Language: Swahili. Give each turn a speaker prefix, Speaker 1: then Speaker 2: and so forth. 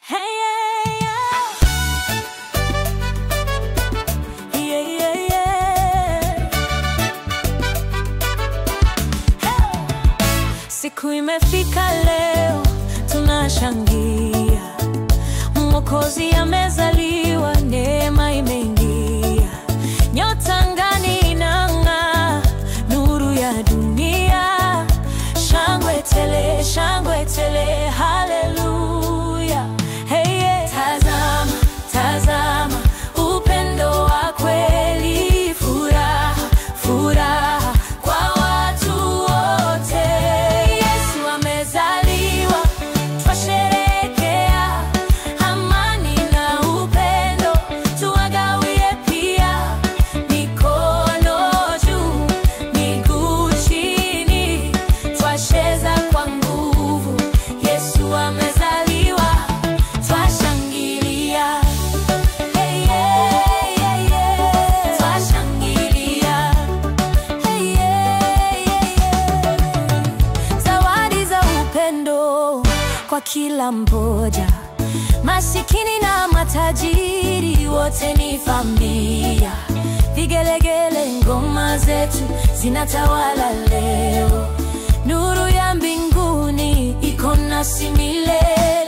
Speaker 1: Hey, yeah, yeah. Yeah, yeah, yeah. Hey. Siku imefika leo, tunashangia. Mwokozi amezaliwa, neema imeingia. Nyota angani inang'aa, nuru ya dunia. Shangwe tele, haleluya. Hey, yeah. Tazama, tazama, upendo wa kweli. Furaha, furaha kwa watu wote. Yesu amezaliwa, twasherehekea. Amani na upendo tuwagawie pia. Mikono juu, miguu chini, twacheza kwa nguvu. Yesu amezaliwa, twashangilia. Hey, yeah, yeah, yeah. Twashangilia. Hey, yeah, yeah, yeah. Zawadi za upendo kwa kila mmoja, masikini na matajiri, wote ni familia. Vigelegele, ngoma zetu zinatawala leo. Nuru ya mbinguni iko nasi milele.